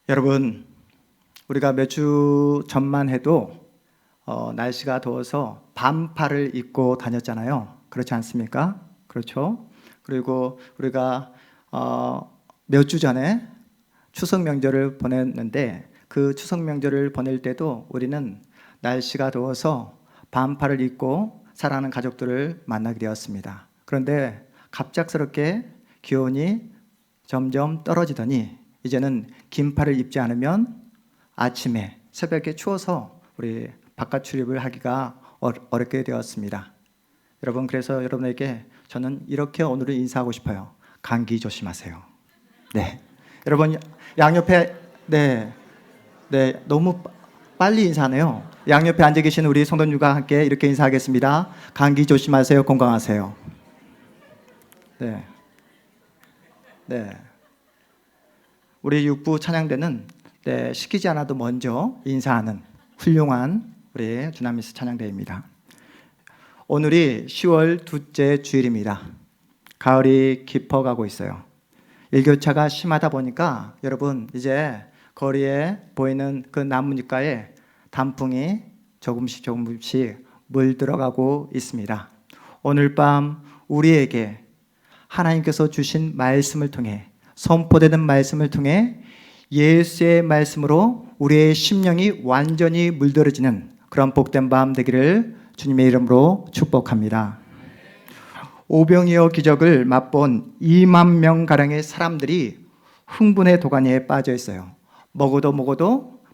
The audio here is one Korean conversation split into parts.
여러분, 우리가 몇 주 전만 해도 날씨가 더워서 반팔을 입고 다녔잖아요. 그렇지 않습니까? 그렇죠? 그리고 우리가 몇 주 전에 추석 명절을 보냈는데, 그 추석 명절을 보낼 때도 우리는 날씨가 더워서 반팔을 입고 사랑하는 가족들을 만나게 되었습니다. 그런데 갑작스럽게 기온이 점점 떨어지더니 이제는 긴팔을 입지 않으면 아침에 새벽에 추워서 우리 바깥 출입을 하기가 어렵게 되었습니다. 여러분, 그래서 여러분에게 저는 이렇게 오늘은 인사하고 싶어요. 감기 조심하세요. 네, 여러분 양옆에 너무 빨리 인사하네요. 양옆에 앉아 계신 우리 성도님과 함께 이렇게 인사하겠습니다. 감기 조심하세요. 건강하세요. 네. 우리 육부 찬양대는 시키지 않아도 먼저 인사하는 훌륭한 우리 주나미스 찬양대입니다. 오늘이 10월 둘째 주일입니다. 가을이 깊어가고 있어요. 일교차가 심하다 보니까 여러분, 이제 거리에 보이는 그 나뭇잎가에 단풍이 조금씩 물들어가고 있습니다. 오늘 밤 우리에게 하나님께서 주신 말씀을 통해, 선포되는 말씀을 통해 예수의 말씀으로 우리의 심령이 완전히 물들어지는 그런 복된 밤 되기를 주님의 이름으로 축복합니다. 오병이어 기적을 맛본 2만 명가량의 사람들이 흥분의 도가니에 빠져 있어요. 먹어도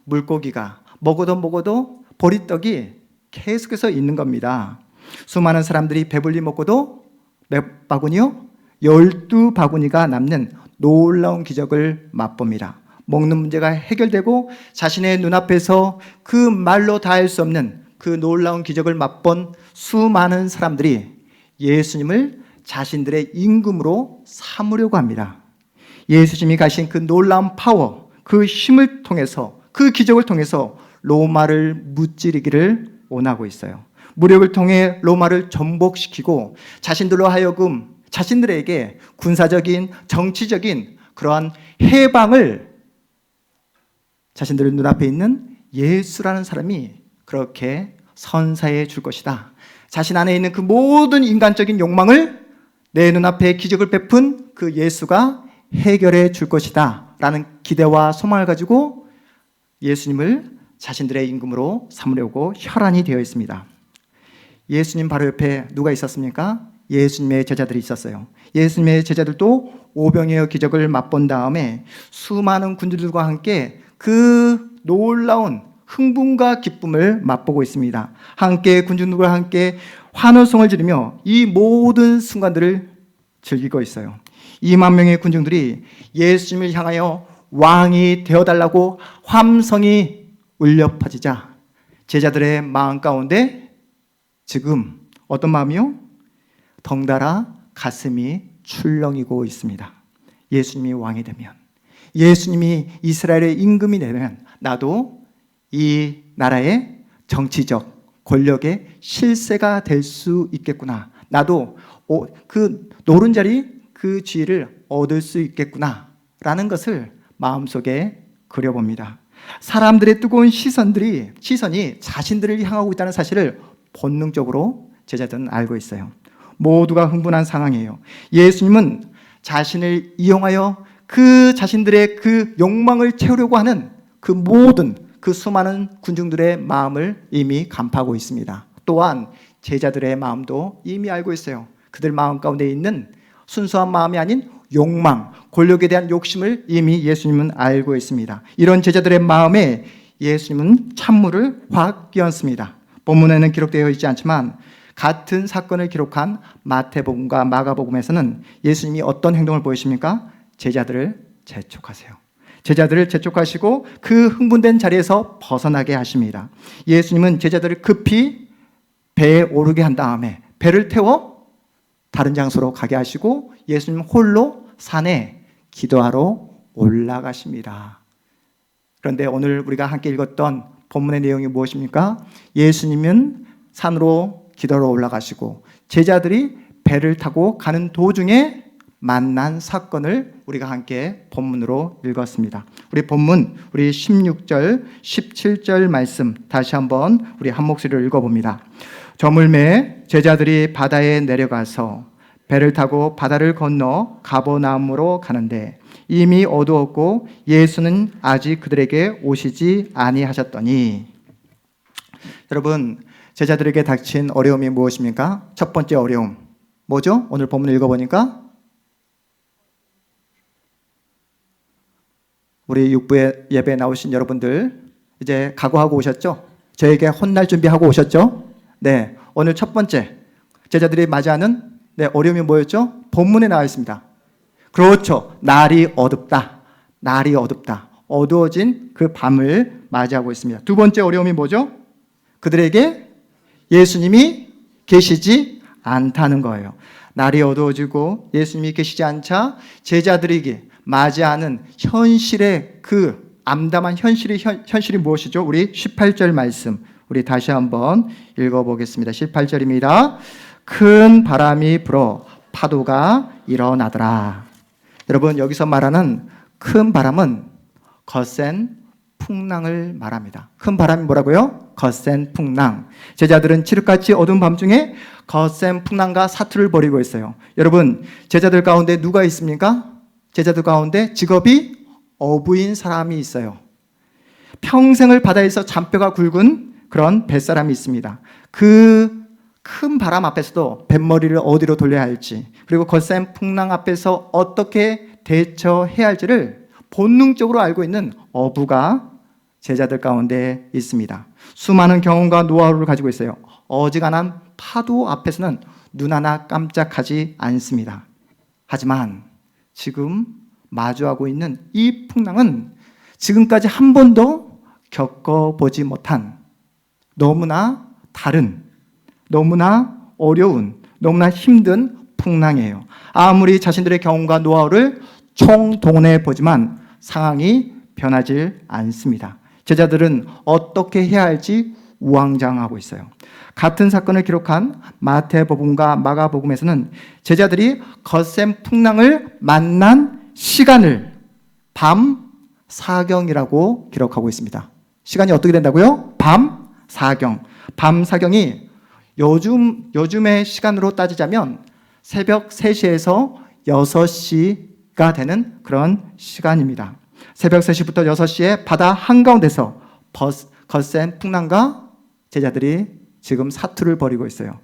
물고기가, 먹어도 보리떡이 계속해서 있는 겁니다. 수많은 사람들이 배불리 먹고도 몇 바구니요? 12바구니가 남는 놀라운 기적을 맛봅니다. 먹는 문제가 해결되고 자신의 눈앞에서 그 말로 다 할 수 없는 그 놀라운 기적을 맛본 수많은 사람들이 예수님을 자신들의 임금으로 삼으려고 합니다. 예수님이 가신 그 놀라운 파워, 그 힘을 통해서, 그 기적을 통해서 로마를 무찌르기를 원하고 있어요. 무력을 통해 로마를 전복시키고 자신들로 하여금 자신들에게 군사적인, 정치적인 그러한 해방을 자신들 눈앞에 있는 예수라는 사람이 그렇게 선사해 줄 것이다. 자신 안에 있는 그 모든 인간적인 욕망을 내 눈앞에 기적을 베푼 그 예수가 해결해 줄 것이다 라는 기대와 소망을 가지고 예수님을 자신들의 임금으로 삼으려고 혈안이 되어 있습니다. 예수님 바로 옆에 누가 있었습니까? 예수님의 제자들이 있었어요. 예수님의 제자들도 오병이어 기적을 맛본 다음에 수많은 군주들과 함께 그 놀라운 흥분과 기쁨을 맛보고 있습니다. 함께 군주들과 함께 환호성을 지르며 이 모든 순간들을 즐기고 있어요. 2만 명의 군중들이 예수님을 향하여 왕이 되어달라고 함성이 울려 퍼지자 제자들의 마음 가운데 지금 어떤 마음이요? 덩달아 가슴이 출렁이고 있습니다. 예수님이 왕이 되면, 예수님이 이스라엘의 임금이 되면 나도 이 나라의 정치적 권력의 실세가 될 수 있겠구나. 나도 그 노른자리 그 지위를 얻을 수 있겠구나 라는 것을 마음속에 그려봅니다. 사람들의 뜨거운 시선이 자신들을 향하고 있다는 사실을 본능적으로 제자들은 알고 있어요. 모두가 흥분한 상황이에요. 예수님은 자신을 이용하여 그 자신들의 그 욕망을 채우려고 하는 그 모든 그 수많은 군중들의 마음을 이미 간파하고 있습니다. 또한 제자들의 마음도 이미 알고 있어요. 그들 마음 가운데 있는 순수한 마음이 아닌 욕망, 권력에 대한 욕심을 이미 예수님은 알고 있습니다. 이런 제자들의 마음에 예수님은 찬물을 확 끼얹습니다. 본문에는 기록되어 있지 않지만 같은 사건을 기록한 마태복음과 마가복음에서는 예수님이 어떤 행동을 보이십니까? 제자들을 재촉하세요. 제자들을 재촉하시고 그 흥분된 자리에서 벗어나게 하십니다. 예수님은 제자들을 급히 배에 오르게 한 다음에 배를 태워 다른 장소로 가게 하시고 예수님 홀로 산에 기도하러 올라가십니다. 그런데 오늘 우리가 함께 읽었던 본문의 내용이 무엇입니까? 예수님은 산으로 기도하러 올라가시고 제자들이 배를 타고 가는 도중에 만난 사건을 우리가 함께 본문으로 읽었습니다. 우리 본문, 우리 16절, 17절 말씀 다시 한번 우리 한 목소리로 읽어봅니다. 저물매 제자들이 바다에 내려가서 배를 타고 바다를 건너 가버나움으로 가는데 이미 어두웠고 예수는 아직 그들에게 오시지 아니하셨더니. 여러분, 제자들에게 닥친 어려움이 무엇입니까? 첫 번째 어려움 뭐죠? 오늘 본문 읽어보니까 우리 육부의 예배에 나오신 여러분들 이제 각오하고 오셨죠? 저에게 혼날 준비하고 오셨죠? 네, 오늘 첫 번째 제자들이 맞이하는 어려움이 뭐였죠? 본문에 나와 있습니다. 그렇죠. 날이 어둡다. 날이 어둡다. 어두워진 그 밤을 맞이하고 있습니다. 두 번째 어려움이 뭐죠? 그들에게 예수님이 계시지 않다는 거예요. 날이 어두워지고 예수님이 계시지 않자 제자들에게 맞이하는 현실의 그 암담한 현실이 무엇이죠? 우리 18절 말씀 우리 다시 한번 읽어보겠습니다. 18절입니다. 큰 바람이 불어 파도가 일어나더라. 여러분, 여기서 말하는 큰 바람은 거센 풍랑을 말합니다. 큰 바람이 뭐라고요? 거센 풍랑. 제자들은 칠흑같이 어두운 밤중에 거센 풍랑과 사투를 벌이고 있어요. 여러분, 제자들 가운데 누가 있습니까? 제자들 가운데 직업이 어부인 사람이 있어요. 평생을 바다에서 잔뼈가 굵은 그런 뱃사람이 있습니다. 그 큰 바람 앞에서도 뱃머리를 어디로 돌려야 할지, 그리고 거센 풍랑 앞에서 어떻게 대처해야 할지를 본능적으로 알고 있는 어부가 제자들 가운데 있습니다. 수많은 경험과 노하우를 가지고 있어요. 어지간한 파도 앞에서는 눈 하나 깜짝하지 않습니다. 하지만 지금 마주하고 있는 이 풍랑은 지금까지 한 번도 겪어보지 못한 너무나 다른, 너무나 어려운, 너무나 힘든 풍랑이에요. 아무리 자신들의 경험과 노하우를 총동원해 보지만 상황이 변하지 않습니다. 제자들은 어떻게 해야 할지 우왕좌왕하고 있어요. 같은 사건을 기록한 마태복음과 마가복음에서는 제자들이 거센 풍랑을 만난 시간을 밤 사경이라고 기록하고 있습니다. 시간이 어떻게 된다고요? 밤 사경. 밤 사경이 요즘의 시간으로 따지자면 새벽 3시에서 6시가 되는 그런 시간입니다. 새벽 3시부터 6시에 바다 한가운데서 거센 풍랑과 제자들이 지금 사투를 벌이고 있어요.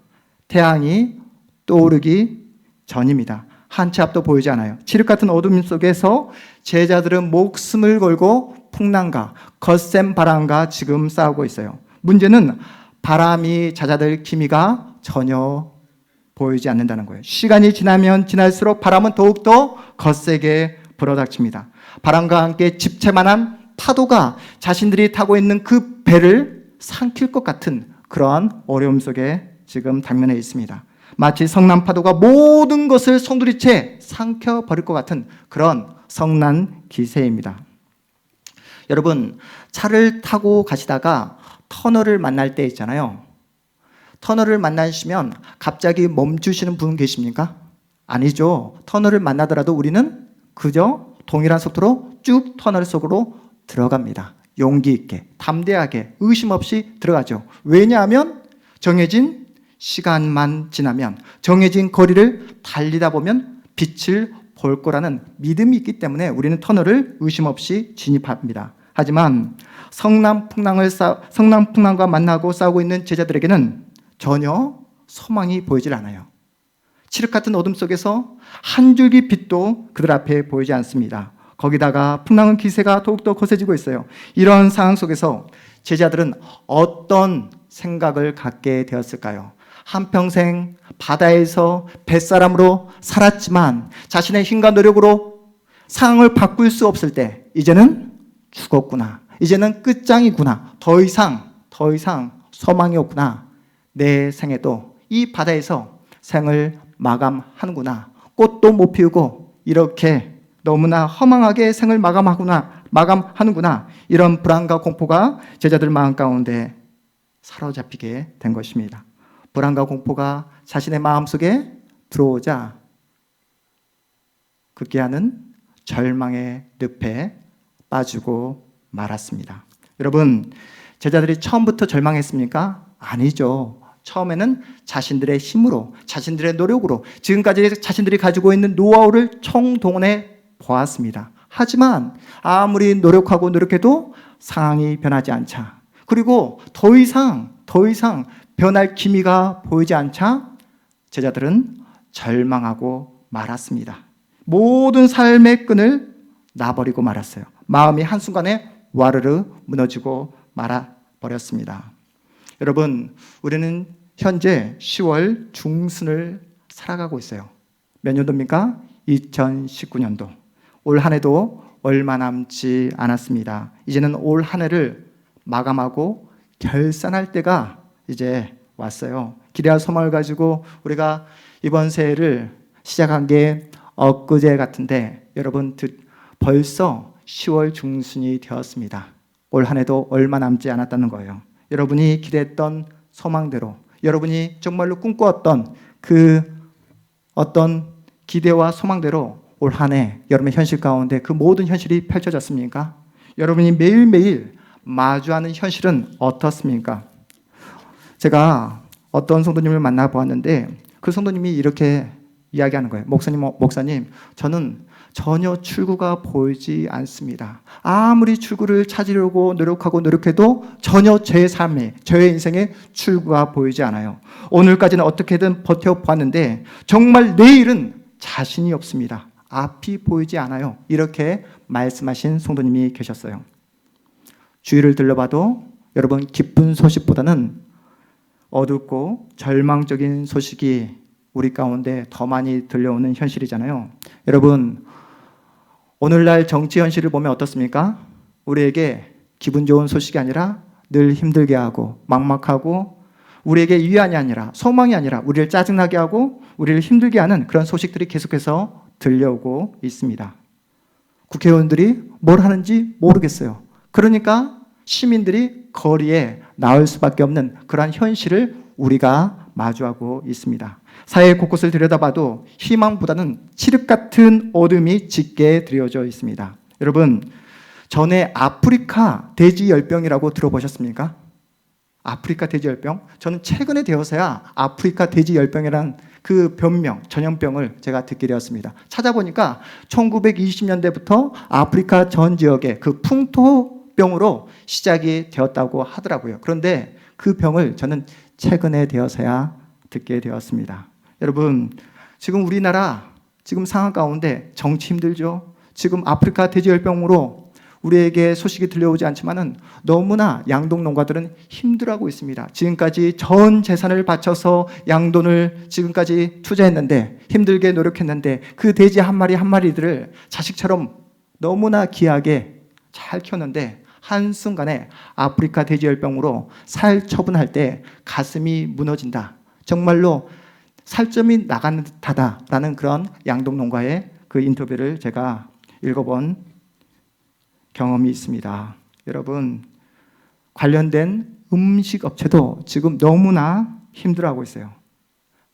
태양이 떠오르기 전입니다. 한 치 앞도 보이지 않아요. 칠흑 같은 어둠 속에서 제자들은 목숨을 걸고 풍랑과 거센 바람과 지금 싸우고 있어요. 문제는 바람이 잦아들 기미가 전혀 보이지 않는다는 거예요. 시간이 지나면 지날수록 바람은 더욱더 거세게 불어닥칩니다. 바람과 함께 집채만한 파도가 자신들이 타고 있는 그 배를 삼킬 것 같은 그러한 어려움 속에 지금 당면해 있습니다. 마치 성난 파도가 모든 것을 송두리째 삼켜버릴 것 같은 그런 성난 기세입니다. 여러분, 차를 타고 가시다가 터널을 만날 때 있잖아요. 터널을 만나시면 갑자기 멈추시는 분 계십니까? 아니죠. 터널을 만나더라도 우리는 그저 동일한 속도로 쭉 터널 속으로 들어갑니다. 용기 있게, 담대하게, 의심 없이 들어가죠. 왜냐하면 정해진 시간만 지나면, 정해진 거리를 달리다 보면 빛을 볼 거라는 믿음이 있기 때문에 우리는 터널을 의심 없이 진입합니다. 하지만 성남풍랑과 만나고 싸우고 있는 제자들에게는 전혀 소망이 보이질 않아요. 칠흑 같은 어둠 속에서 한 줄기 빛도 그들 앞에 보이지 않습니다. 거기다가 풍랑은 기세가 더욱더 거세지고 있어요. 이런 상황 속에서 제자들은 어떤 생각을 갖게 되었을까요? 한평생 바다에서 뱃사람으로 살았지만 자신의 힘과 노력으로 상황을 바꿀 수 없을 때 이제는 죽었구나. 이제는 끝장이구나. 더 이상 소망이 없구나. 내 생에도 이 바다에서 생을 마감하는구나. 꽃도 못 피우고 이렇게 너무나 허망하게 생을 마감하는구나. 이런 불안과 공포가 제자들 마음 가운데 사로잡히게 된 것입니다. 불안과 공포가 자신의 마음속에 들어오자 급기야는 절망의 늪에 빠지고 말았습니다. 여러분, 제자들이 처음부터 절망했습니까? 아니죠. 처음에는 자신들의 힘으로, 자신들의 노력으로 지금까지 자신들이 가지고 있는 노하우를 총동원해 보았습니다. 하지만 아무리 노력하고 노력해도 상황이 변하지 않자, 그리고 더 이상 변할 기미가 보이지 않자 제자들은 절망하고 말았습니다. 모든 삶의 끈을 놔버리고 말았어요. 마음이 한순간에 와르르 무너지고 말아버렸습니다. 여러분, 우리는 현재 10월 중순을 살아가고 있어요. 몇 년도입니까? 2019년도. 올 한 해도 얼마 남지 않았습니다. 이제는 올 한 해를 마감하고 결산할 때가 이제 왔어요. 기대와 소망을 가지고 우리가 이번 새해를 시작한 게 엊그제 같은데, 여러분, 벌써 10월 중순이 되었습니다. 올 한 해도 얼마 남지 않았다는 거예요. 여러분이 기대했던 소망대로, 여러분이 정말로 꿈꿔왔던 그 어떤 기대와 소망대로 올 한 해 여러분의 현실 가운데 그 모든 현실이 펼쳐졌습니까? 여러분이 매일매일 마주하는 현실은 어떻습니까? 제가 어떤 성도님을 만나보았는데 그 성도님이 이렇게 이야기하는 거예요. 목사님, 저는 전혀 출구가 보이지 않습니다. 아무리 출구를 찾으려고 노력해도 전혀 제 삶에, 저의 인생에 출구가 보이지 않아요. 오늘까지는 어떻게든 버텨봤는데 정말 내일은 자신이 없습니다. 앞이 보이지 않아요. 이렇게 말씀하신 성도님이 계셨어요. 주위를 들러봐도 여러분, 기쁜 소식보다는 어둡고 절망적인 소식이 우리 가운데 더 많이 들려오는 현실이잖아요. 여러분, 오늘날 정치 현실을 보면 어떻습니까? 우리에게 기분 좋은 소식이 아니라 늘 힘들게 하고 막막하고, 우리에게 위안이 아니라 소망이 아니라 우리를 짜증나게 하고 우리를 힘들게 하는 그런 소식들이 계속해서 들려오고 있습니다. 국회의원들이 뭘 하는지 모르겠어요. 그러니까 시민들이 거리에 나올 수밖에 없는 그러한 현실을 우리가 마주하고 있습니다. 사회 곳곳을 들여다봐도 희망보다는 칠흑 같은 어둠이 짙게 드려져 있습니다. 여러분, 전에 아프리카 돼지열병이라고 들어보셨습니까? 아프리카 돼지열병? 저는 최근에 되어서야 아프리카 돼지열병이라는 그 병명, 전염병을 제가 듣게 되었습니다. 찾아보니까 1920년대부터 아프리카 전 지역에 그 풍토병으로 시작이 되었다고 하더라고요. 그런데 그 병을 저는 최근에 되어서야 듣게 되었습니다. 여러분, 지금 우리나라 지금 상황 가운데 정치 힘들죠. 지금 아프리카 돼지열병으로 우리에게 소식이 들려오지 않지만은 너무나 양동 농가들은 힘들어하고 있습니다. 지금까지 전 재산을 바쳐서 양돈을 지금까지 투자했는데, 힘들게 노력했는데 그 돼지 한 마리 한 마리들을 자식처럼 너무나 귀하게 잘 키웠는데 한순간에 아프리카 돼지열병으로 살 처분할 때 가슴이 무너진다. 정말로 살점이 나가는 듯하다라는 그런 양동 농가의 그 인터뷰를 제가 읽어본 경험이 있습니다. 여러분, 관련된 음식 업체도 지금 너무나 힘들어하고 있어요.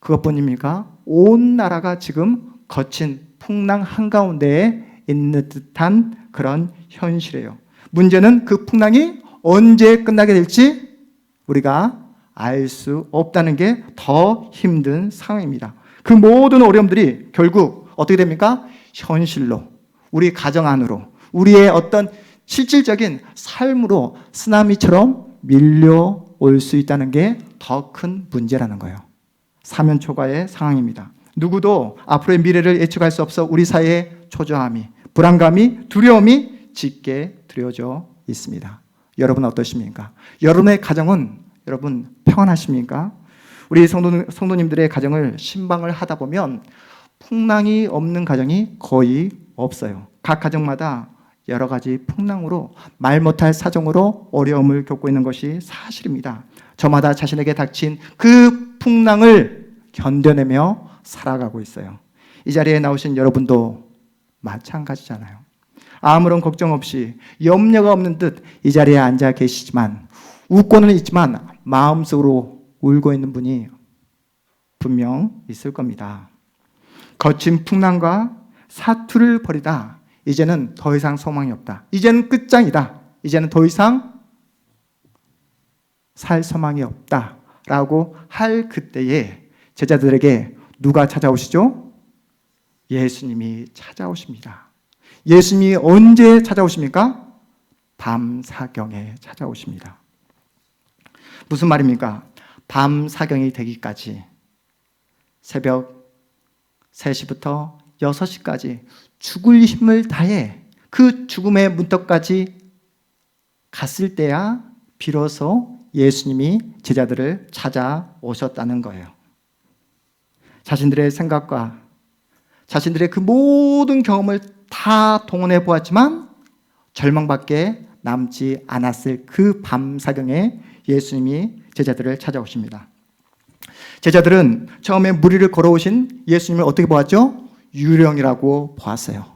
그것뿐입니까? 온 나라가 지금 거친 풍랑 한가운데에 있는 듯한 그런 현실이에요. 문제는 그 풍랑이 언제 끝나게 될지 우리가 알 수 없다는 게 더 힘든 상황입니다. 그 모든 어려움들이 결국 어떻게 됩니까? 현실로, 우리 가정 안으로, 우리의 어떤 실질적인 삶으로 쓰나미처럼 밀려올 수 있다는 게 더 큰 문제라는 거예요. 사면초가의 상황입니다. 누구도 앞으로의 미래를 예측할 수 없어 우리 사회의 초조함이, 불안감이, 두려움이 짙게 드려져 있습니다. 여러분 어떠십니까? 여러분의 가정은 여러분 평안하십니까? 우리 성도님들의 가정을 신방을 하다 보면 풍랑이 없는 가정이 거의 없어요. 각 가정마다 여러 가지 풍랑으로, 말 못할 사정으로 어려움을 겪고 있는 것이 사실입니다. 저마다 자신에게 닥친 그 풍랑을 견뎌내며 살아가고 있어요. 이 자리에 나오신 여러분도 마찬가지잖아요. 아무런 걱정 없이 염려가 없는 듯 이 자리에 앉아 계시지만, 웃고는 있지만 마음속으로 울고 있는 분이 분명 있을 겁니다. 거친 풍랑과 사투를 벌이다. 이제는 더 이상 소망이 없다. 이제는 끝장이다. 이제는 더 이상 살 소망이 없다. 라고 할 그때에 제자들에게 누가 찾아오시죠? 예수님이 찾아오십니다. 예수님이 언제 찾아오십니까? 밤 사경에 찾아오십니다. 무슨 말입니까? 밤 사경이 되기까지 새벽 3시부터 6시까지 죽을 힘을 다해 그 죽음의 문턱까지 갔을 때야 비로소 예수님이 제자들을 찾아오셨다는 거예요. 자신들의 생각과 자신들의 그 모든 경험을 다 동원해 보았지만 절망밖에 남지 않았을 그 밤사경에 예수님이 제자들을 찾아오십니다. 제자들은 처음에 무리를 걸어오신 예수님을 어떻게 보았죠? 유령이라고 보았어요.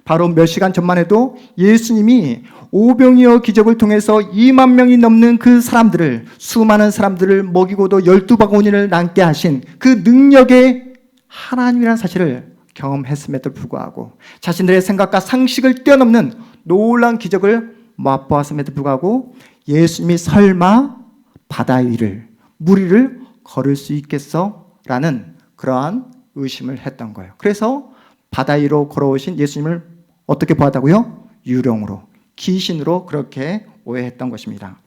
바로 몇 시간 전만 해도 예수님이 오병이어 기적을 통해서 2만 명이 넘는 그 사람들을, 수많은 사람들을 먹이고도 12바구니를 남게 하신 그 능력의 하나님이라는 사실을 경험했음에도 불구하고 자신들의 생각과 상식을 뛰어넘는 놀라운 기적을 맛보았음에도 불구하고 예수님이 설마 바다 위를, 물 위를 걸을 수 있겠어? 라는 그러한 의심을 했던 거예요. 그래서 바다 위로 걸어오신 예수님을 어떻게 보았다고요? 유령으로, 귀신으로 그렇게 오해했던 것입니다.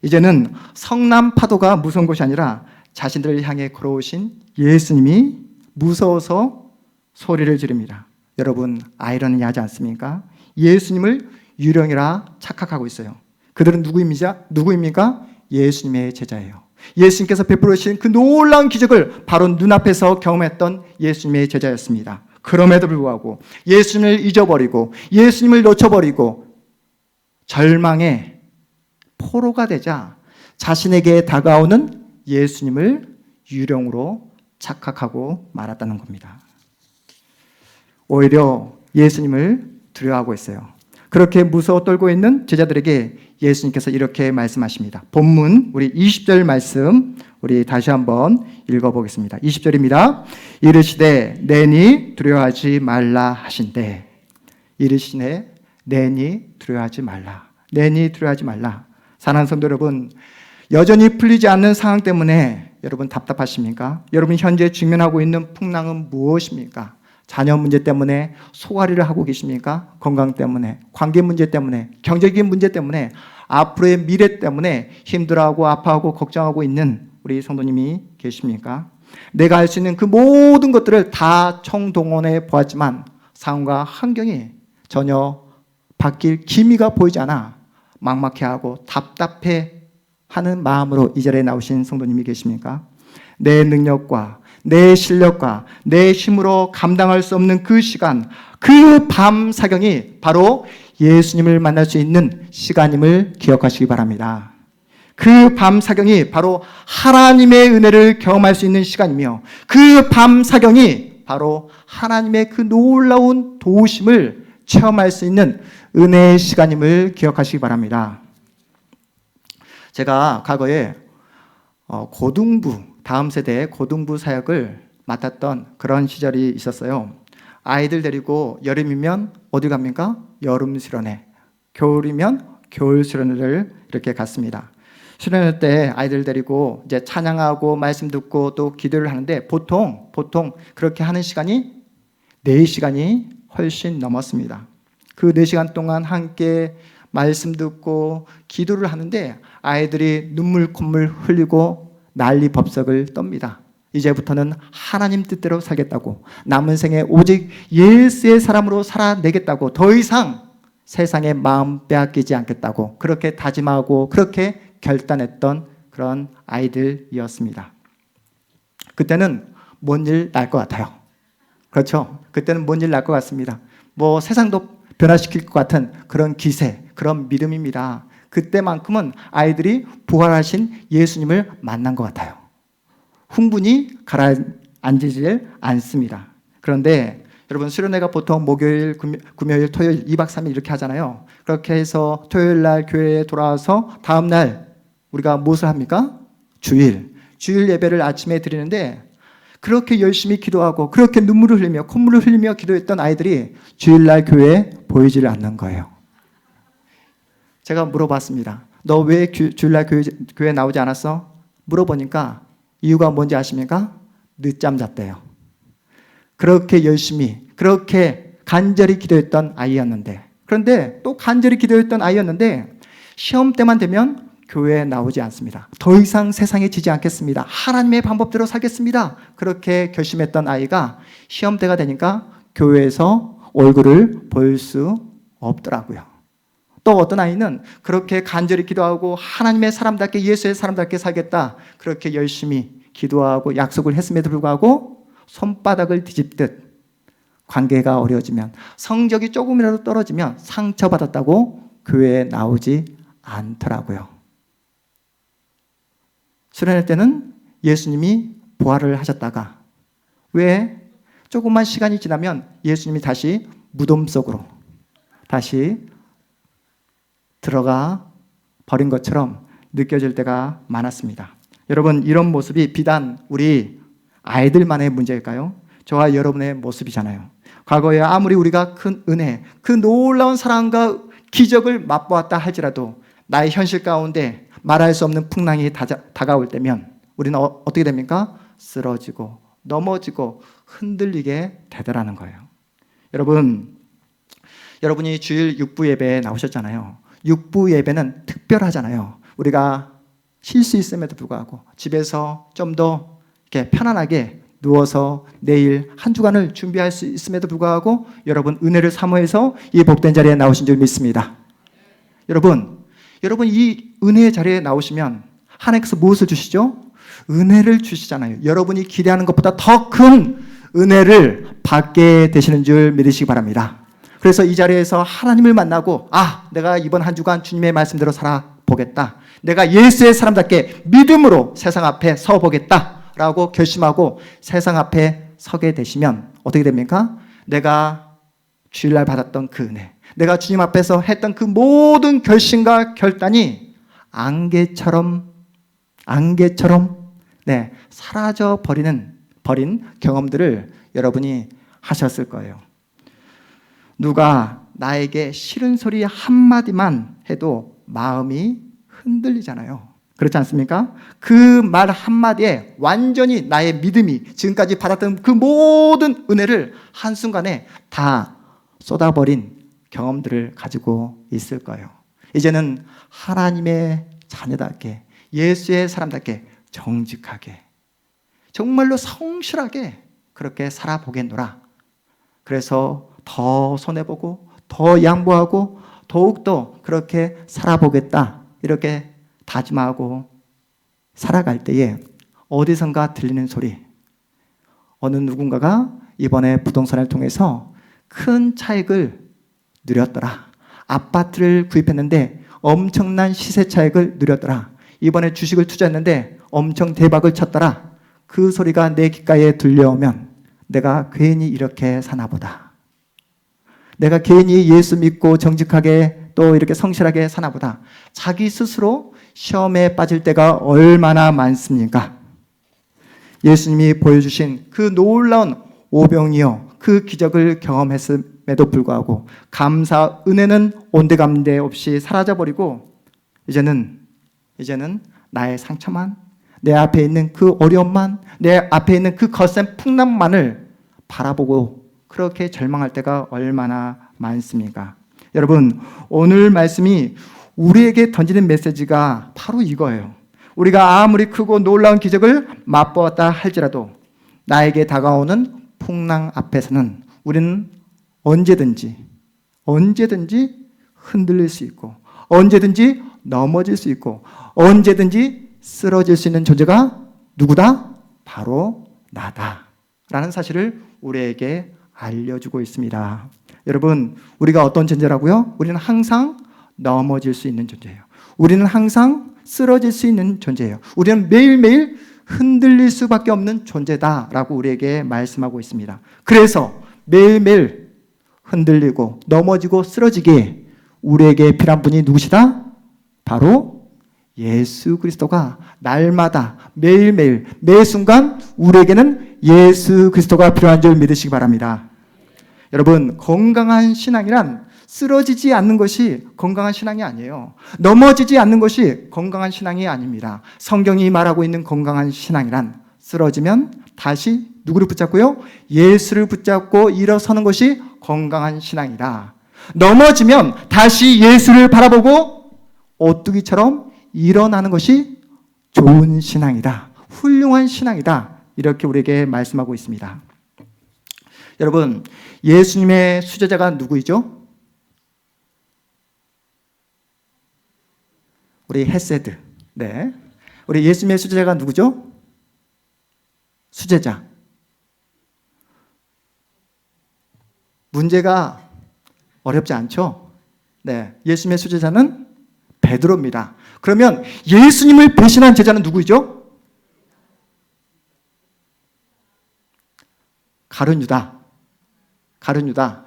이제는 성남 파도가 무서운 것이 아니라 자신들을 향해 걸어오신 예수님이 무서워서 소리를 지릅니다. 여러분, 아이러니하지 않습니까? 예수님을 유령이라 착각하고 있어요. 그들은 누구입니까? 예수님의 제자예요. 예수님께서 베풀으신 그 놀라운 기적을 바로 눈앞에서 경험했던 예수님의 제자였습니다. 그럼에도 불구하고 예수님을 잊어버리고 예수님을 놓쳐버리고 절망의 포로가 되자 자신에게 다가오는 예수님을 유령으로 착각하고 말았다는 겁니다. 오히려 예수님을 두려워하고 있어요. 그렇게 무서워 떨고 있는 제자들에게 예수님께서 이렇게 말씀하십니다. 본문 우리 20절 말씀 우리 다시 한번 읽어보겠습니다. 20절입니다. 이르시되 내니 두려워하지 말라 하신대. 이르시네 내니 두려워하지 말라. 내니 두려워하지 말라. 사랑하는 성도 여러분, 여전히 풀리지 않는 상황 때문에 여러분 답답하십니까? 여러분 현재 직면하고 있는 풍랑은 무엇입니까? 자녀 문제 때문에 소화리를 하고 계십니까? 건강 때문에, 관계 문제 때문에, 경제적인 문제 때문에, 앞으로의 미래 때문에 힘들어하고 아파하고 걱정하고 있는 우리 성도님이 계십니까? 내가 할 수 있는 그 모든 것들을 다 총동원해 보았지만 상황과 환경이 전혀 바뀔 기미가 보이지 않아 막막해하고 답답해하는 마음으로 이 자리에 나오신 성도님이 계십니까? 내 능력과 내 실력과 내 힘으로 감당할 수 없는 그 시간, 그 밤 사경이 바로 예수님을 만날 수 있는 시간임을 기억하시기 바랍니다. 그 밤 사경이 바로 하나님의 은혜를 경험할 수 있는 시간이며 그 밤 사경이 바로 하나님의 그 놀라운 도우심을 체험할 수 있는 은혜의 시간임을 기억하시기 바랍니다. 제가 과거에 고등부, 다음 세대의 고등부 사역을 맡았던 그런 시절이 있었어요. 아이들 데리고 여름이면 어디 갑니까? 여름 수련회. 겨울이면 겨울 수련회를 이렇게 갔습니다. 수련회 때 아이들 데리고 이제 찬양하고 말씀 듣고 또 기도를 하는데 보통 그렇게 하는 시간이 4시간이 훨씬 넘었습니다. 그 4시간 동안 함께 말씀 듣고 기도를 하는데 아이들이 눈물 콧물 흘리고 난리 법석을 떱니다. 이제부터는 하나님 뜻대로 살겠다고, 남은 생에 오직 예수의 사람으로 살아내겠다고, 더 이상 세상에 마음 빼앗기지 않겠다고 그렇게 다짐하고 그렇게 결단했던 그런 아이들이었습니다. 그때는 뭔 일 날 것 같아요. 그렇죠? 그때는 뭔 일 날 것 같습니다. 뭐 세상도 변화시킬 것 같은 그런 기세, 그런 믿음입니다. 그때만큼은 아이들이 부활하신 예수님을 만난 것 같아요. 흥분이 가라앉지 않습니다. 그런데 여러분 수련회가 보통 목요일, 금요일, 토요일 2박 3일 이렇게 하잖아요. 그렇게 해서 토요일 날 교회에 돌아와서 다음 날 우리가 무엇을 합니까? 주일 예배를 아침에 드리는데 그렇게 열심히 기도하고 그렇게 눈물을 흘리며 콧물을 흘리며 기도했던 아이들이 주일날 교회에 보이지를 않는 거예요. 제가 물어봤습니다. 너 왜 주일날 교회 나오지 않았어? 물어보니까 이유가 뭔지 아십니까? 늦잠 잤대요. 그렇게 열심히 그렇게 간절히 기도했던 아이였는데, 그런데 또 간절히 기도했던 아이였는데 시험 때만 되면 교회에 나오지 않습니다. 더 이상 세상에 지지 않겠습니다. 하나님의 방법대로 살겠습니다. 그렇게 결심했던 아이가 시험 때가 되니까 교회에서 얼굴을 볼 수 없더라고요. 또 어떤 아이는 그렇게 간절히 기도하고 하나님의 사람답게 예수의 사람답게 살겠다, 그렇게 열심히 기도하고 약속을 했음에도 불구하고 손바닥을 뒤집듯 관계가 어려워지면, 성적이 조금이라도 떨어지면 상처받았다고 교회에 나오지 않더라고요. 수련회 때는 예수님이 부활을 하셨다가 왜 조금만 시간이 지나면 예수님이 다시 무덤 속으로 다시 들어가 버린 것처럼 느껴질 때가 많았습니다. 여러분, 이런 모습이 비단 우리 아이들만의 문제일까요? 저와 여러분의 모습이잖아요. 과거에 아무리 우리가 큰 은혜, 그 놀라운 사랑과 기적을 맛보았다 할지라도 나의 현실 가운데 말할 수 없는 풍랑이 다가올 때면 우리는 어떻게 됩니까? 쓰러지고 넘어지고 흔들리게 되더라는 거예요. 여러분이 주일 육부 예배에 나오셨잖아요. 육부 예배는 특별하잖아요. 우리가 쉴 수 있음에도 불구하고 집에서 좀 더 이렇게 편안하게 누워서 내일 한 주간을 준비할 수 있음에도 불구하고 여러분 은혜를 사모해서 이 복된 자리에 나오신 줄 믿습니다. 여러분 이 은혜의 자리에 나오시면 하나님께서 무엇을 주시죠? 은혜를 주시잖아요. 여러분이 기대하는 것보다 더 큰 은혜를 받게 되시는 줄 믿으시기 바랍니다. 그래서 이 자리에서 하나님을 만나고, 내가 이번 한 주간 주님의 말씀대로 살아보겠다, 내가 예수의 사람답게 믿음으로 세상 앞에 서보겠다 라고 결심하고 세상 앞에 서게 되시면 어떻게 됩니까? 내가 주일날 받았던 그 은혜, 내가 주님 앞에서 했던 그 모든 결심과 결단이 안개처럼 사라져 버린 경험들을 여러분이 하셨을 거예요. 누가 나에게 싫은 소리 한마디만 해도 마음이 흔들리잖아요. 그렇지 않습니까? 그 말 한마디에 완전히 나의 믿음이, 지금까지 받았던 그 모든 은혜를 한순간에 다 쏟아버린 경험들을 가지고 있을 거예요. 이제는 하나님의 자녀답게, 예수의 사람답게 정직하게, 정말로 성실하게 그렇게 살아보겠노라. 그래서 더 손해보고 더 양보하고 더욱더 그렇게 살아보겠다, 이렇게 다짐하고 살아갈 때에 어디선가 들리는 소리, 어느 누군가가 이번에 부동산을 통해서 큰 차익을 누렸더라, 아파트를 구입했는데 엄청난 시세 차익을 누렸더라, 이번에 주식을 투자했는데 엄청 대박을 쳤더라, 그 소리가 내 귓가에 들려오면 내가 괜히 이렇게 사나보다, 내가 괜히 예수 믿고 정직하게 또 이렇게 성실하게 사나보다, 자기 스스로 시험에 빠질 때가 얼마나 많습니까? 예수님이 보여주신 그 놀라운 오병이어, 그 기적을 경험했음에도 불구하고 감사 은혜는 온데간데 없이 사라져버리고 이제는 나의 상처만, 내 앞에 있는 그 어려움만, 내 앞에 있는 그 거센 풍랑만을 바라보고 그렇게 절망할 때가 얼마나 많습니까? 여러분, 오늘 말씀이 우리에게 던지는 메시지가 바로 이거예요. 우리가 아무리 크고 놀라운 기적을 맛보았다 할지라도 나에게 다가오는 풍랑 앞에서는 우리는 언제든지 흔들릴 수 있고, 언제든지 넘어질 수 있고, 언제든지 쓰러질 수 있는 존재가 누구다? 바로 나다 라는 사실을 우리에게 알려주고 있습니다. 여러분, 우리가 어떤 존재라고요? 우리는 항상 넘어질 수 있는 존재예요. 우리는 항상 쓰러질 수 있는 존재예요. 우리는 매일매일 흔들릴 수밖에 없는 존재다라고 우리에게 말씀하고 있습니다. 그래서 매일매일 흔들리고 넘어지고 쓰러지게 우리에게 필요한 분이 누구시다? 바로 예수 그리스도가 날마다 매일매일 매 순간 우리에게는 예수 그리스도가 필요한 줄 믿으시기 바랍니다. 여러분, 건강한 신앙이란 쓰러지지 않는 것이 건강한 신앙이 아니에요. 넘어지지 않는 것이 건강한 신앙이 아닙니다. 성경이 말하고 있는 건강한 신앙이란 쓰러지면 다시 누구를 붙잡고요? 예수를 붙잡고 일어서는 것이 건강한 신앙이다. 넘어지면 다시 예수를 바라보고 오뚜기처럼 일어나는 것이 좋은 신앙이다. 훌륭한 신앙이다. 이렇게 우리에게 말씀하고 있습니다. 여러분, 예수님의 수제자가 누구이죠? 우리 헤세드. 네. 우리 예수님의 수제자가 누구죠? 수제자. 문제가 어렵지 않죠? 네. 예수님의 수제자는 베드로입니다. 그러면 예수님을 배신한 제자는 누구이죠? 가룟 유다. 가룟 유다.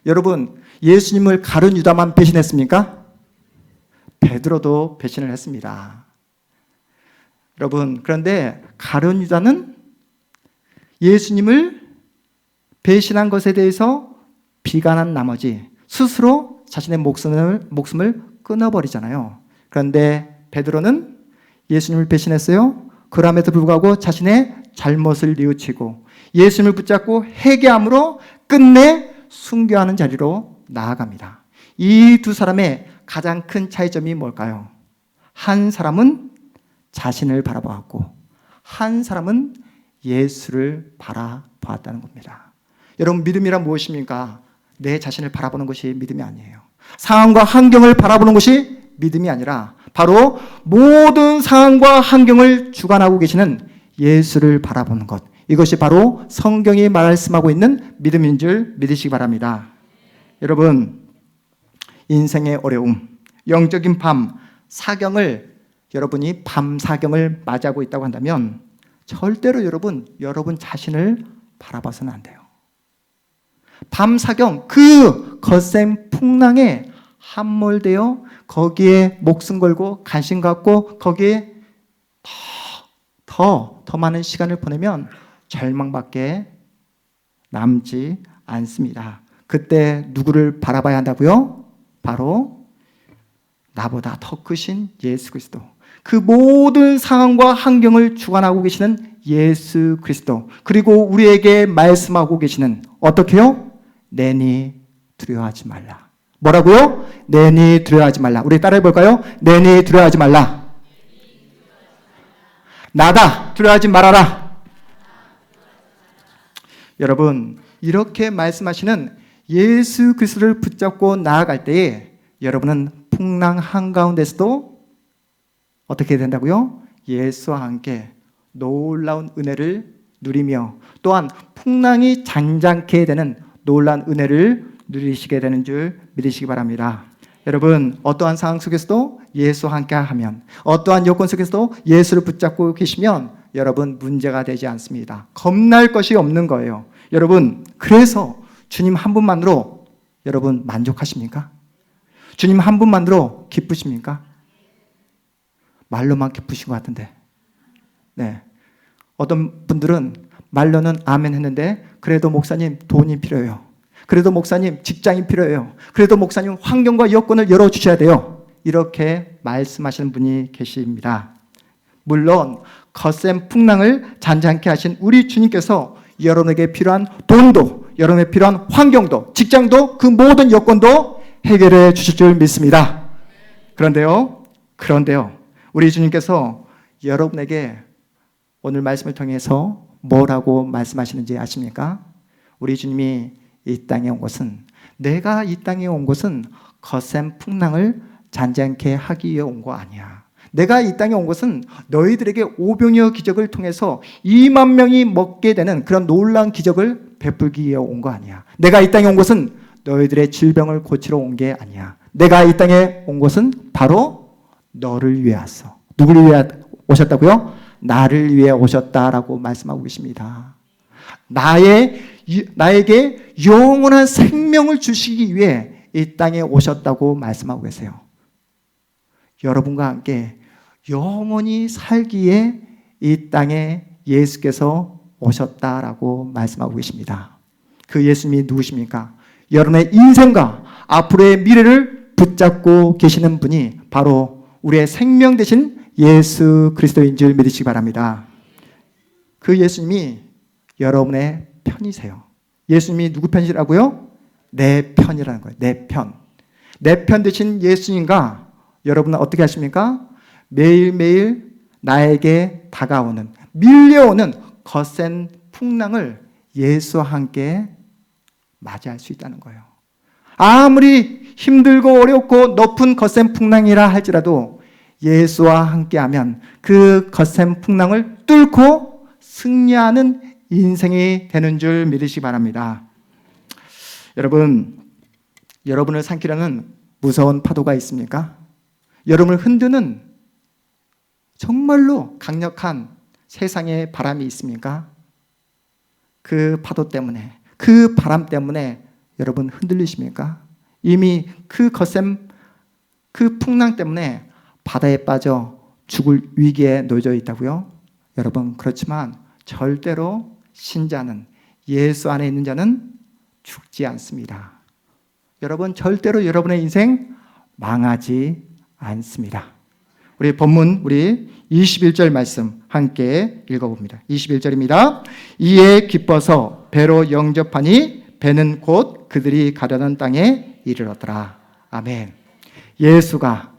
여러분, 예수님을 가룟 유다만 배신했습니까? 베드로도 배신을 했습니다. 여러분, 그런데 가룟 유다는 예수님을 배신한 것에 대해서 비관한 나머지 스스로 자신의 목숨을 끊어버리잖아요. 그런데 베드로는 예수님을 배신했어요. 그럼에도 불구하고 자신의 잘못을 뉘우치고 예수님을 붙잡고 회개함으로 끝내 순교하는 자리로 나아갑니다. 이 두 사람의 가장 큰 차이점이 뭘까요? 한 사람은 자신을 바라보았고 한 사람은 예수를 바라보았다는 겁니다. 여러분, 믿음이란 무엇입니까? 내 자신을 바라보는 것이 믿음이 아니에요. 상황과 환경을 바라보는 것이 믿음이 아니라 바로 모든 상황과 환경을 주관하고 계시는 예수를 바라보는 것. 이것이 바로 성경이 말씀하고 있는 믿음인 줄 믿으시기 바랍니다. 여러분, 인생의 어려움, 영적인 밤, 사경을 여러분이 밤 사경을 맞이하고 있다고 한다면 절대로 여러분 자신을 바라봐서는 안 돼요. 밤 사경, 그 거센 풍랑에 함몰되어 거기에 목숨 걸고 관심 갖고 거기에 더 많은 시간을 보내면 절망밖에 남지 않습니다. 그때 누구를 바라봐야 한다고요? 바로 나보다 더 크신 예수 그리스도. 그 모든 상황과 환경을 주관하고 계시는 예수 그리스도. 그리고 우리에게 말씀하고 계시는 어떻게요? 내니 두려워하지 말라. 뭐라고요? 내니 두려워하지 말라. 우리 따라해 볼까요? 내니 두려워하지 말라. 나다. 두려워하지 말아라. 여러분, 이렇게 말씀하시는 예수 그리스도를 붙잡고 나아갈 때에 여러분은 풍랑 한가운데서도 어떻게 된다고요? 예수와 함께 놀라운 은혜를 누리며 또한 풍랑이 잔잔케 되는 놀라운 은혜를 누리시게 되는 줄 믿으시기 바랍니다. 여러분, 어떠한 상황 속에서도 예수와 함께 하면, 어떠한 여건 속에서도 예수를 붙잡고 계시면 여러분 문제가 되지 않습니다. 겁날 것이 없는 거예요. 여러분, 그래서 주님 한 분만으로 여러분 만족하십니까? 주님 한 분만으로 기쁘십니까? 말로만 기쁘신 것 같은데. 네. 어떤 분들은 말로는 아멘 했는데 그래도 목사님 돈이 필요해요. 그래도 목사님 직장이 필요해요. 그래도 목사님 환경과 여건을 열어주셔야 돼요. 이렇게 말씀하시는 분이 계십니다. 물론 거센 풍랑을 잔잔케 하신 우리 주님께서 여러분에게 필요한 돈도, 여러분에게 필요한 환경도, 직장도, 그 모든 여건도 해결해 주실 줄 믿습니다. 그런데요, 우리 주님께서 여러분에게 오늘 말씀을 통해서 뭐라고 말씀하시는지 아십니까? 우리 주님이 이 땅에 온 것은, 내가 이 땅에 온 것은 거센 풍랑을 잔잔케 하기 위해 온 거 아니야. 내가 이 땅에 온 것은 너희들에게 오병이어 기적을 통해서 2만 명이 먹게 되는 그런 놀라운 기적을 베풀기 위해 온 거 아니야. 내가 이 땅에 온 것은 너희들의 질병을 고치러 온 게 아니야. 내가 이 땅에 온 것은 바로 너를 위해 왔어. 누구를 위해 오셨다고요? 나를 위해 오셨다라고 말씀하고 계십니다. 나에게 영원한 생명을 주시기 위해 이 땅에 오셨다고 말씀하고 계세요. 여러분과 함께 영원히 살기에 이 땅에 예수께서 오셨다라고 말씀하고 계십니다. 그 예수님이 누구십니까? 여러분의 인생과 앞으로의 미래를 붙잡고 계시는 분이 바로 우리의 생명 되신 예수 그리스도인 줄 믿으시기 바랍니다. 그 예수님이 여러분의 편이세요. 예수님이 누구 편이라고요? 내 편이라는 거예요. 내 편. 내 편 되신 예수님과 여러분은 어떻게 하십니까? 매일매일 나에게 다가오는, 밀려오는 거센 풍랑을 예수와 함께 맞이할 수 있다는 거예요. 아무리 힘들고 어렵고 높은 거센 풍랑이라 할지라도 예수와 함께하면 그 거센 풍랑을 뚫고 승리하는 인생이 되는 줄 믿으시기 바랍니다. 여러분을 삼키려는 무서운 파도가 있습니까? 여러분을 흔드는 정말로 강력한 세상의 바람이 있습니까? 그 파도 때문에, 그 바람 때문에 여러분 흔들리십니까? 이미 그 거센 그 풍랑 때문에 바다에 빠져 죽을 위기에 놓여져 있다고요? 여러분, 그렇지만 절대로 신자는, 예수 안에 있는 자는 죽지 않습니다. 여러분, 절대로 여러분의 인생 망하지 않습니다. 우리 본문, 우리 21절 말씀 함께 읽어봅니다. 21절입니다. 이에 기뻐서 배로 영접하니 배는 곧 그들이 가려는 땅에 이르렀더라. 아멘. 예수가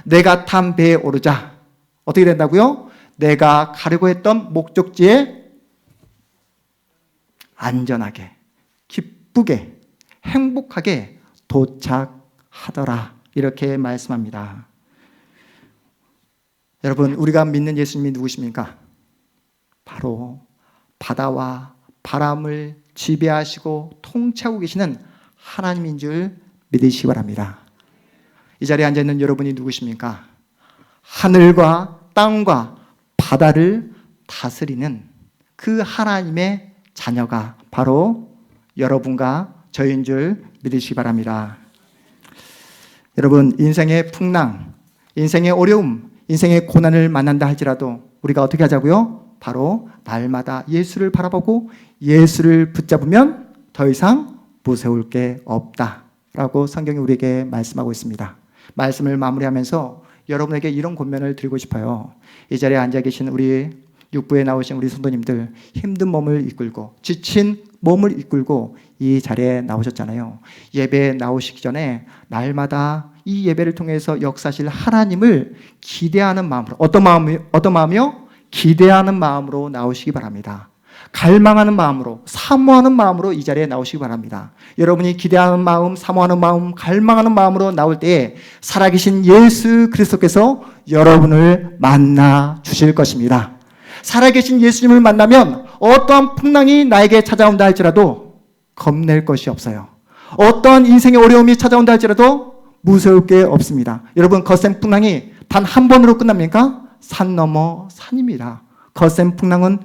내가 탄 배에 오르자 어떻게 된다고요? 내가 가려고 했던 목적지에 안전하게, 기쁘게, 행복하게 도착하더라. 이렇게 말씀합니다. 여러분, 우리가 믿는 예수님이 누구십니까? 바로 바다와 바람을 지배하시고 통치하고 계시는 하나님인 줄 믿으시기 바랍니다. 이 자리에 앉아있는 여러분이 누구십니까? 하늘과 땅과 바다를 다스리는 그 하나님의 자녀가 바로 여러분과 저희인 줄 믿으시기 바랍니다. 여러분, 인생의 풍랑, 인생의 어려움, 인생의 고난을 만난다 할지라도 우리가 어떻게 하자고요? 바로 날마다 예수를 바라보고 예수를 붙잡으면 더 이상 무서울 게 없다라고 성경이 우리에게 말씀하고 있습니다. 말씀을 마무리하면서 여러분에게 이런 권면을 드리고 싶어요. 이 자리에 앉아 계신 우리 육부에 나오신 우리 성도님들, 힘든 몸을 이끌고 지친 몸을 이끌고 이 자리에 나오셨잖아요. 예배에 나오시기 전에 날마다 이 예배를 통해서 역사하실 하나님을 기대하는 마음으로, 어떤 마음이요? 기대하는 마음으로 나오시기 바랍니다. 갈망하는 마음으로, 사모하는 마음으로 이 자리에 나오시기 바랍니다. 여러분이 기대하는 마음, 사모하는 마음, 갈망하는 마음으로 나올 때에 살아계신 예수 그리스도께서 여러분을 만나 주실 것입니다. 살아계신 예수님을 만나면 어떠한 풍랑이 나에게 찾아온다 할지라도 겁낼 것이 없어요. 어떠한 인생의 어려움이 찾아온다 할지라도 무서울 게 없습니다. 여러분, 거센 풍랑이 단 한 번으로 끝납니까? 산 넘어 산입니다. 거센 풍랑은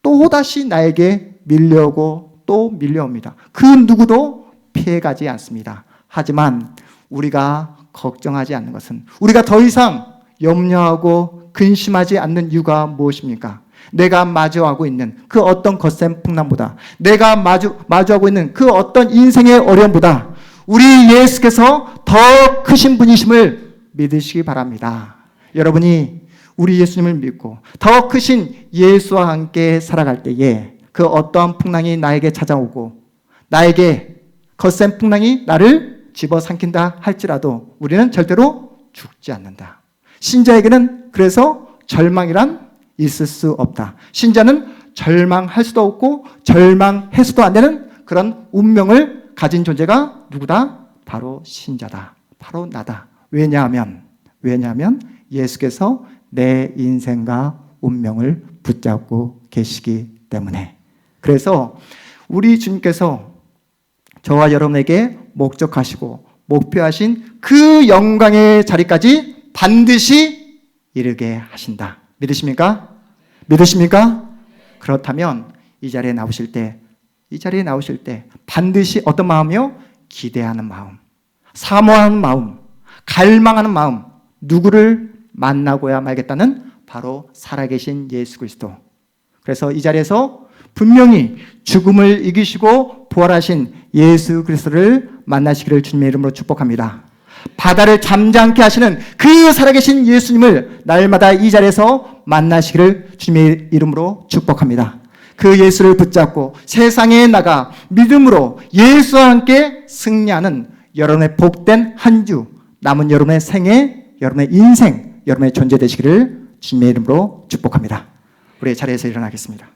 또다시 나에게 밀려오고 또 밀려옵니다. 그 누구도 피해가지 않습니다. 하지만 우리가 걱정하지 않는 것은, 우리가 더 이상 염려하고 근심하지 않는 이유가 무엇입니까? 내가 마주하고 있는 그 어떤 거센 풍랑보다, 내가 마주하고 있는 그 어떤 인생의 어려움보다 우리 예수께서 더 크신 분이심을 믿으시기 바랍니다. 여러분이 우리 예수님을 믿고 더 크신 예수와 함께 살아갈 때에 그 어떠한 풍랑이 나에게 찾아오고 나에게 거센 풍랑이 나를 집어삼킨다 할지라도 우리는 절대로 죽지 않는다. 신자에게는 그래서 절망이란 있을 수 없다. 신자는 절망할 수도 없고 절망해서도 안 되는 그런 운명을 가진 존재가 누구다? 바로 신자다. 바로 나다. 왜냐하면 예수께서 내 인생과 운명을 붙잡고 계시기 때문에. 그래서 우리 주님께서 저와 여러분에게 목적하시고 목표하신 그 영광의 자리까지 반드시 이르게 하신다. 믿으십니까? 그렇다면 이 자리에 나오실 때 반드시 어떤 마음이요? 기대하는 마음, 사모하는 마음, 갈망하는 마음, 누구를 만나고야 말겠다는 바로 살아계신 예수 그리스도, 그래서 이 자리에서 분명히 죽음을 이기시고 부활하신 예수 그리스도를 만나시기를 주님의 이름으로 축복합니다. 바다를 잠잠케 하시는 그 살아계신 예수님을 날마다 이 자리에서 만나시기를 주님의 이름으로 축복합니다. 그 예수를 붙잡고 세상에 나가 믿음으로 예수와 함께 승리하는 여러분의 복된 한 주, 남은 여러분의 생애, 여러분의 인생, 여러분의 존재 되시기를 주님의 이름으로 축복합니다. 우리 자리에서 일어나겠습니다.